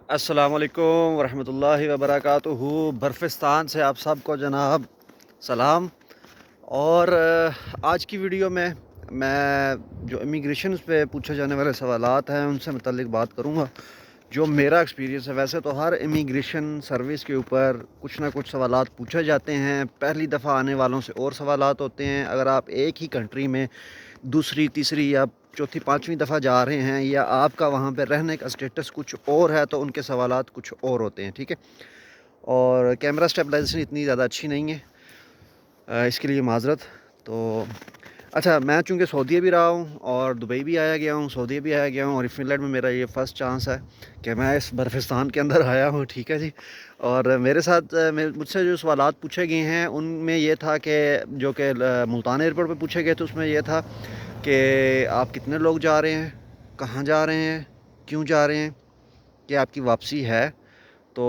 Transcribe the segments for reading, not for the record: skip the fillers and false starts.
अस्सलाम वालेकुम वरहमतुल्लाहि वबरकातुहू। बर्फ़िस्तान से आप सबको जनाब सलाम। और आज की वीडियो में मैं जो इमिग्रेशन पे पूछे जाने वाले सवालात हैं उनसे मुतल्लिक बात करूँगा। जो मेरा एक्सपीरियंस है, वैसे तो हर इमिग्रेशन सर्विस के ऊपर कुछ ना कुछ सवालात पूछे जाते हैं। पहली दफ़ा आने वालों से और सवालात होते हैं। अगर आप एक ही कंट्री में दूसरी, तीसरी या चौथी, पाँचवीं दफ़ा जा रहे हैं या आपका वहाँ पे रहने का स्टेटस कुछ और है तो उनके सवालात कुछ और होते हैं, ठीक है। और कैमरा स्टेबलाइजेशन इतनी ज़्यादा अच्छी नहीं है, इसके लिए माज़रत। तो अच्छा, मैं चूँकि सऊदी भी रहा हूँ और दुबई भी आया गया हूँ, सऊदी भी आया गया हूँ और फ़िनलैंड में मेरा ये फ़र्स्ट चांस है कि मैं इस बर्फ़िस्तान के अंदर आया हूँ, ठीक है जी। और मेरे साथ मुझसे जो सवालात पूछे गए हैं उनमें ये था कि जो कि मुल्तान एयरपोर्ट पे पूछे गए थे, उसमें ये था कि आप कितने लोग जा रहे हैं, कहाँ जा रहे हैं, क्यों जा रहे हैं, कि आपकी वापसी है। तो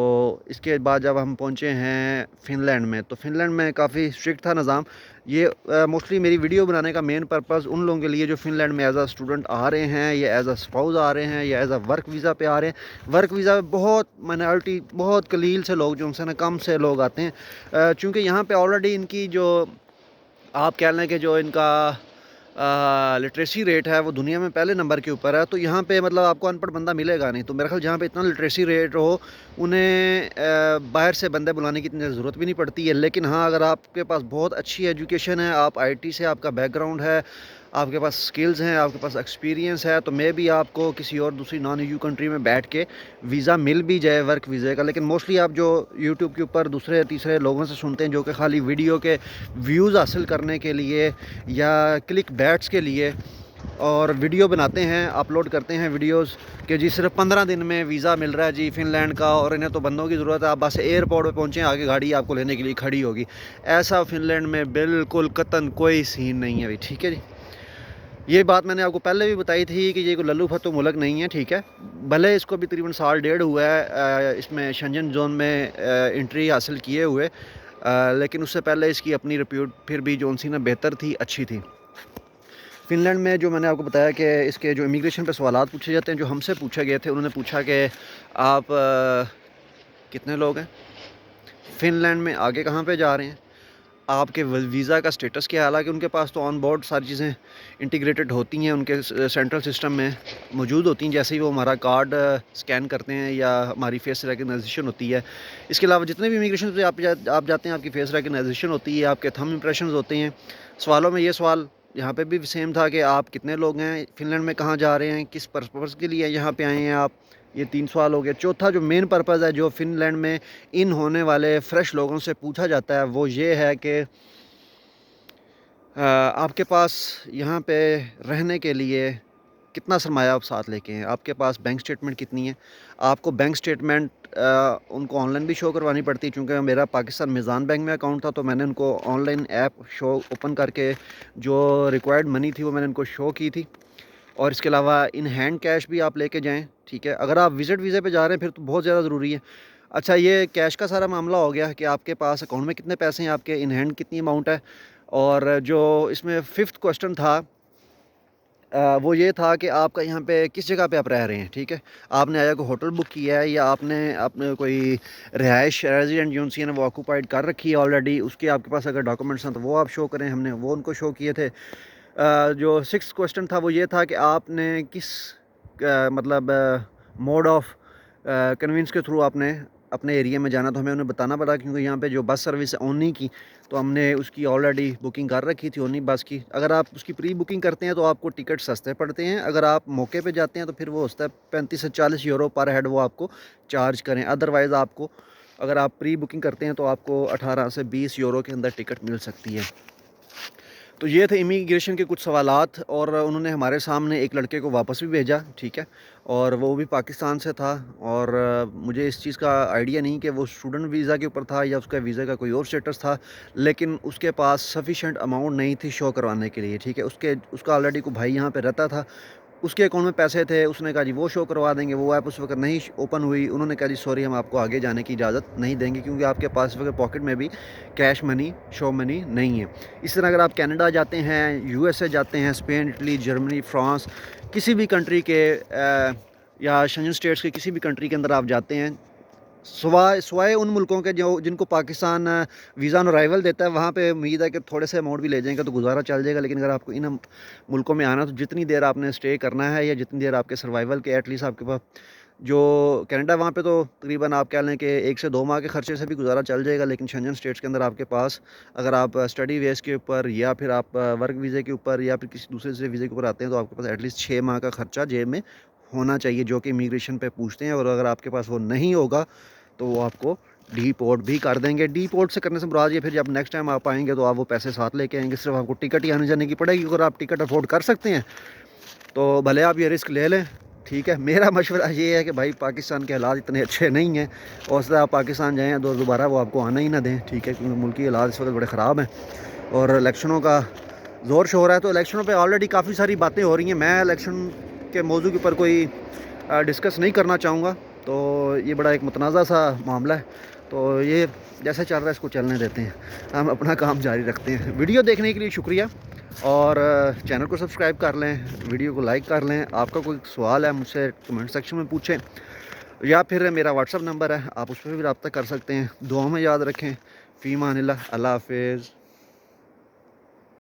इसके बाद जब हम पहुँचे हैं फ़िनलैंड में, तो फ़िनलैंड में काफ़ी स्ट्रिक्ट था निज़ाम। ये मोस्टली मेरी वीडियो बनाने का मेन पर्पज़ उन लोगों के लिए जो फ़िनलैंड में एज़ अ स्टूडेंट आ रहे हैं या एज़ अ स्पाउस आ रहे हैं या एज़ अ वर्क वीज़ा पे आ रहे हैं। वर्क वीज़ा पे बहुत माइनॉरिटी, बहुत कलील से लोग, जो उनसे ना कम से लोग आते हैं, चूँकि यहाँ पे ऑलरेडी इनकी जो आप कह लें कि जो इनका लिटरेसी रेट है वो दुनिया में पहले नंबर के ऊपर है। तो यहाँ पे मतलब आपको अनपढ़ बंदा मिलेगा नहीं। तो मेरा ख्याल जहाँ पे इतना लिटरेसी रेट हो, उन्हें बाहर से बंदे बुलाने की इतनी ज़रूरत भी नहीं पड़ती है। लेकिन हाँ, अगर आपके पास बहुत अच्छी एजुकेशन है, आप आईटी से आपका बैकग्राउंड है, आपके पास स्किल्स हैं, आपके पास एक्सपीरियंस है, तो मे बी आपको किसी और दूसरी नॉन ईयू कंट्री में बैठ के वीज़ा मिल भी जाए वर्क वीज़े का। लेकिन मोस्टली आप जो यूट्यूब के ऊपर दूसरे तीसरे लोगों से सुनते हैं जो कि खाली वीडियो के व्यूज़ हासिल करने के लिए या क्लिक बैट्स के लिए और वीडियो बनाते हैं, अपलोड करते हैं वीडियोस कि जी सिर्फ 15 दिन में वीज़ा मिल रहा है जी फ़िनलैंड का और इन्हें तो बंदों की ज़रूरत है, आप बस एयरपोर्ट पे पहुँचे, आगे गाड़ी आपको लेने के लिए खड़ी होगी। ऐसा फ़िनलैंड में बिल्कुल कतन कोई सीन नहीं है भाई, ठीक है जी। ये बात मैंने आपको पहले भी बताई थी कि ये कोई लल्लू फत्तू मुल्क नहीं है, ठीक है। भले इसको भी तकरीबन साल डेढ़ हुआ है इसमें शेंजन जोन में एंट्री हासिल किए हुए, लेकिन उससे पहले इसकी अपनी रिप्यूट फिर भी जो सी ना बेहतर थी, अच्छी थी। फ़िनलैंड में जो मैंने आपको बताया कि इसके जो इमिग्रेशन पे सवालात पूछे जाते हैं, जो हमसे पूछे गए थे, उन्होंने पूछा कि आप कितने लोग हैं, फ़िनलैंड में आगे कहाँ पे जा रहे हैं, आपके वीज़ा का स्टेटस क्या है। हालांकि उनके पास तो ऑन बोर्ड सारी चीज़ें इंटीग्रेटेड होती हैं, उनके सेंट्रल सिस्टम में मौजूद होती हैं। जैसे ही वो हमारा कार्ड स्कैन करते हैं या हमारी फेस रिकग्नाइजेशन होती है। इसके अलावा जितने भी इमिग्रेशन पे आप जाते हैं, आपकी फेस रिकग्नाइजेशन होती है, आपके थंब इंप्रेशन होते हैं। सवालों में ये सवाल यहाँ पे भी सेम था कि आप कितने लोग हैं, फ़िनलैंड में कहाँ जा रहे हैं, किस पर्पज़ के लिए यहाँ पे आए हैं आप। ये 3 सवाल हो गए। चौथा जो मेन पर्पज़ है, जो फ़िनलैंड में इन होने वाले फ़्रेश लोगों से पूछा जाता है, वो ये है कि आपके पास यहाँ पे रहने के लिए कितना सरमाया आप साथ लेके हैं, आपके पास बैंक स्टेटमेंट कितनी है। आपको बैंक स्टेटमेंट उनको ऑनलाइन भी शो करवानी पड़ती है। चूँकि मेरा पाकिस्तान मीज़ान बैंक में अकाउंट था, तो मैंने उनको ऑनलाइन ऐप शो ओपन करके जो रिक्वायर्ड मनी थी वो मैंने उनको शो की थी। और इसके अलावा इन हैंड कैश भी आप लेके जाएँ, ठीक है। अगर आप विज़िट वीज़े पे जा रहे हैं फिर तो बहुत ज़्यादा ज़रूरी है। अच्छा, ये कैश का सारा मामला हो गया कि आपके पास अकाउंट में कितने पैसे हैं, आपके इन हैंड कितनी अमाउंट है। और जो इसमें 5th क्वेश्चन था, वो ये था कि आपका यहाँ पे किस जगह पे आप रह रहे हैं, ठीक है। आपने आया कोई होटल बुक किया है या आपने आपने कोई रिहाइश रेजिडेंट जो सी है वो ऑक्यूपाइड कर रखी है ऑलरेडी, उसके आपके पास अगर डॉक्यूमेंट्स हैं तो वो आप शो करें। हमने वो उनको शो किए थे। जो 6th क्वेश्चन था वो ये था कि आपने किस मतलब मोड ऑफ कन्वींस के थ्रू आपने अपने एरिया में जाना। तो हमें उन्हें बताना पड़ा, क्योंकि यहाँ पे जो बस सर्विस है ओनी की, तो हमने उसकी ऑलरेडी बुकिंग कर रखी थी ओनी बस की। अगर आप उसकी प्री बुकिंग करते हैं तो आपको टिकट सस्ते पड़ते हैं। अगर आप मौके पे जाते हैं तो फिर वो होता है 35 से 40 यूरो पर हेड, वो आपको चार्ज करें। अदरवाइज़ आपको, अगर आप प्री बुकिंग करते हैं तो आपको 18 से 20 यूरो के अंदर टिकट मिल सकती है। तो ये थे इमिग्रेशन के कुछ सवालात। और उन्होंने हमारे सामने एक लड़के को वापस भी भेजा, ठीक है। और वो भी पाकिस्तान से था। और मुझे इस चीज़ का आइडिया नहीं कि वो स्टूडेंट वीज़ा के ऊपर था या उसका वीज़ा का कोई और स्टेटस था, लेकिन उसके पास सफिशेंट अमाउंट नहीं थी शो करवाने के लिए, ठीक है। उसका ऑलरेडी कोई भाई यहाँ पे रहता था, उसके अकाउंट में पैसे थे, उसने कहा जी वो शो करवा देंगे। वो ऐप उस वक्त नहीं ओपन हुई। उन्होंने कहा जी सॉरी, हम आपको आगे जाने की इजाज़त नहीं देंगे, क्योंकि आपके पास इस वक्त पॉकेट में भी कैश मनी, शो मनी नहीं है। इस तरह अगर आप कनाडा जाते हैं, यूएसए जाते हैं, स्पेन, इटली, जर्मनी, फ्रांस, किसी भी कंट्री के یا شنجن اسٹیٹس کے کسی بھی کنٹری کے اندر آپ جاتے ہیں، سوائے ان ملکوں کے جن کو پاکستان ویزا آن ارائیول دیتا ہے، وہاں پہ امید ہے کہ تھوڑے سے اماؤنٹ بھی لے جائیں گے تو گزارا چل جائے گا. لیکن اگر آپ کو ان ملکوں میں آنا تو جتنی دیر آپ نے اسٹے کرنا ہے یا جتنی دیر آپ کے سروائیول کے ایٹ لیسٹ آپ کے پاس جو کینیڈا وہاں پہ تو تقریباً آپ کہہ لیں کہ 1 سے 2 ماہ کے خرچے سے بھی گزارا چل جائے گا. لیکن شنجن اسٹیٹس کے اندر آپ کے پاس اگر آپ اسٹڈی ویز کے اوپر یا پھر آپ ورک ویزے کے اوپر یا پھر کسی دوسرے سے ویزے کے اوپر آتے ہیں تو آپ کے پاس ایٹ لیسٹ 6 ماہ کا خرچہ جیب میں ہونا چاہیے، جو کہ امیگریشن پہ پوچھتے ہیں. اور اگر آپ کے پاس وہ نہیں ہوگا تو وہ آپ کو ڈی پورٹ بھی کر دیں گے. ڈی پورٹ سے کرنے سے مراد یہ پھر جب نیکسٹ ٹائم آپ آئیں گے تو آپ وہ پیسے ساتھ لے کے آئیں گے. صرف آپ کو ٹکٹ ہی آنے جانے کی پڑے گی. اگر آپ ٹکٹ افورڈ کر سکتے ہیں تو بھلے آپ یہ رسک لے لیں، ٹھیک ہے. میرا مشورہ یہ ہے کہ بھائی پاکستان کے حالات اتنے اچھے نہیں ہیں، اور سے آپ پاکستان جائیں دوبارہ وہ آپ کو آنا ہی نہ دیں، ٹھیک ہے، کیونکہ ملکی حالات اس وقت بڑے خراب ہیں اور الیکشنوں کا زور شور ہے. تو الیکشنوں پہ آلریڈی کافی ساری باتیں ہو رہی ہیں. میں الیکشن کے موضوع کے اوپر کوئی ڈسکس نہیں کرنا چاہوں گا، تو یہ بڑا ایک متنازع سا معاملہ ہے. تو یہ جیسے چل رہا ہے اس کو چلنے دیتے ہیں، ہم اپنا کام جاری رکھتے ہیں. ویڈیو دیکھنے کے لیے شکریہ، اور چینل کو سبسکرائب کر لیں، ویڈیو کو لائک کر لیں. آپ کا کوئی سوال ہے مجھ سے کمنٹ سیکشن میں پوچھیں، یا پھر میرا واٹس اپ نمبر ہے، آپ اس پہ بھی رابطہ کر سکتے ہیں. دعاؤں میں یاد رکھیں. فی امان اللہ. اللہ حافظ.